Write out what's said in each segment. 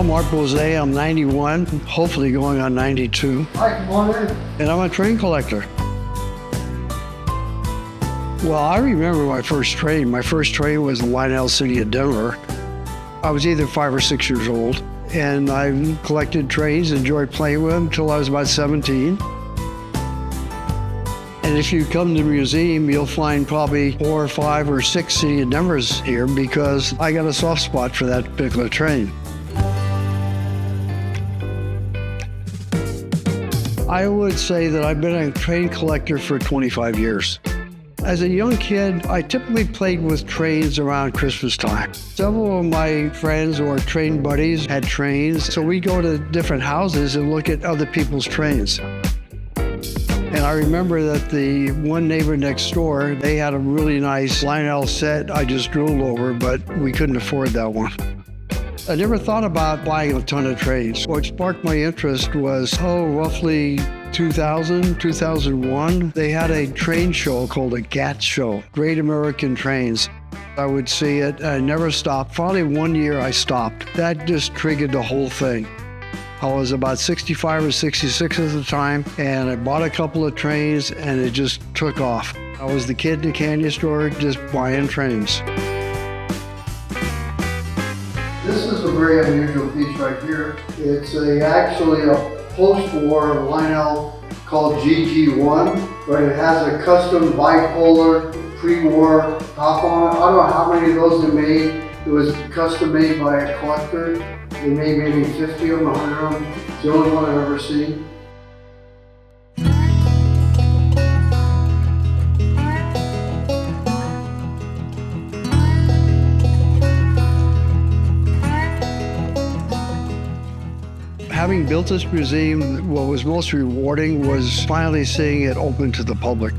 Mark Bosse. I'm 91, hopefully going on 92. Hi, come on in. And I'm a train collector. Well, I remember my first train. My first train was in Lionel City of Denver. I was either 5 or 6 years old, and I collected trains, enjoyed playing with them until I was about 17. And if you come to the museum, you'll find probably 4 or 5 or 6 City of Denvers here because I got a soft spot for that particular train. I would say that I've been a train collector for 25 years. As a young kid, I typically played with trains around Christmas time. Several of my friends or train buddies had trains, so we go to different houses and look at other people's trains. And I remember that the one neighbor next door, they had a really nice Lionel set I just drooled over, but we couldn't afford that one. I never thought about buying a ton of trains. What sparked my interest was, roughly 2000, 2001, they had a train show called a GAT show, Great American Trains. I would see it, I never stopped. Finally, one year I stopped. That just triggered the whole thing. I was about 65 or 66 at the time, and I bought a couple of trains, and it just took off. I was the kid in the candy store just buying trains. This is a very unusual piece right here. It's actually a post-war Lionel called GG1, but it has a custom bipolar pre-war top on it. I don't know how many of those they made. It was custom made by a collector. They made maybe 50 of them, 100 of them. It's the only one I've ever seen. Having built this museum, what was most rewarding was finally seeing it open to the public.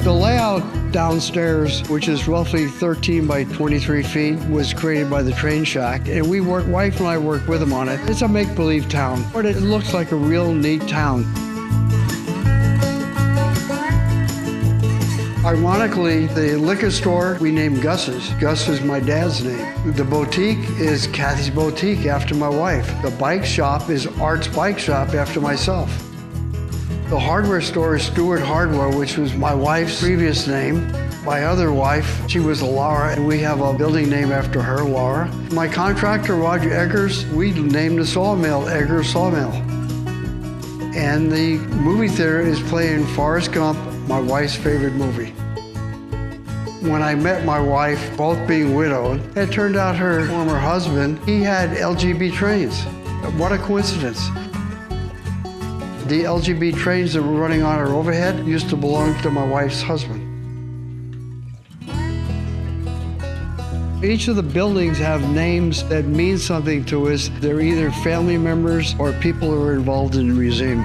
The layout downstairs, which is roughly 13 by 23 feet, was created by the Train Shack, and wife and I worked with them on it. It's a make-believe town, but it looks like a real neat town. Ironically, the liquor store we named Gus's. Gus is my dad's name. The boutique is Kathy's Boutique after my wife. The bike shop is Art's Bike Shop after myself. The hardware store is Stewart Hardware, which was my wife's previous name. My other wife, she was Laura, and we have a building named after her, Laura. My contractor, Roger Eggers, we named the sawmill Eggers Sawmill. And the movie theater is playing Forrest Gump, my wife's favorite movie. When I met my wife, both being widowed, it turned out her former husband, he had LGB trains. What a coincidence. The LGB trains that were running on our overhead used to belong to my wife's husband. Each of the buildings have names that mean something to us. They're either family members or people who are involved in the museum.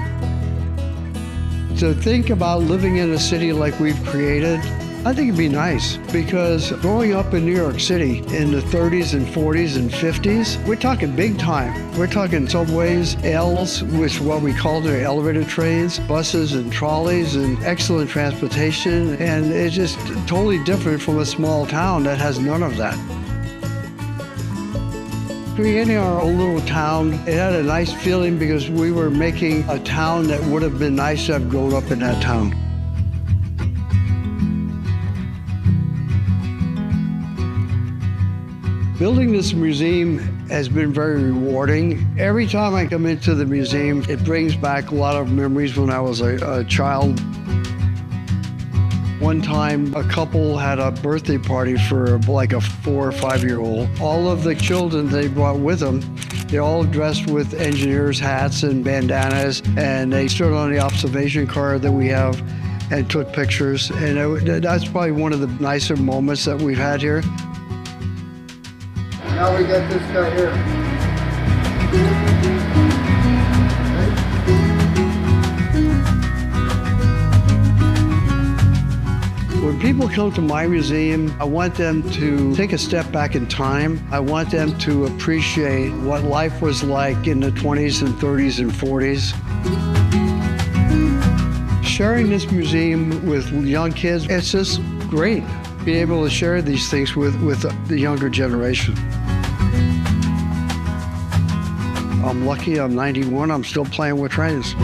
To think about living in a city like we've created, I think it'd be nice, because growing up in New York City in the 30s and 40s and 50s, we're talking big time. We're talking subways, L's, which is what we call their elevator trains, buses and trolleys, and excellent transportation. And it's just totally different from a small town that has none of that. Creating our own little town, it had a nice feeling because we were making a town that would have been nice to have grown up in that town. Building this museum has been very rewarding. Every time I come into the museum, it brings back a lot of memories when I was a child. One time, a couple had a birthday party for like a 4 or 5-year-old. All of the children they brought with them, they're all dressed with engineers' hats and bandanas, and they stood on the observation car that we have and took pictures. And that's probably one of the nicer moments that we've had here. Now we got this guy here. When people come to my museum, I want them to take a step back in time. I want them to appreciate what life was like in the 20s and 30s and 40s. Sharing this museum with young kids, it's just great. Being able to share these things with the younger generation. I'm lucky I'm 91, I'm still playing with trains.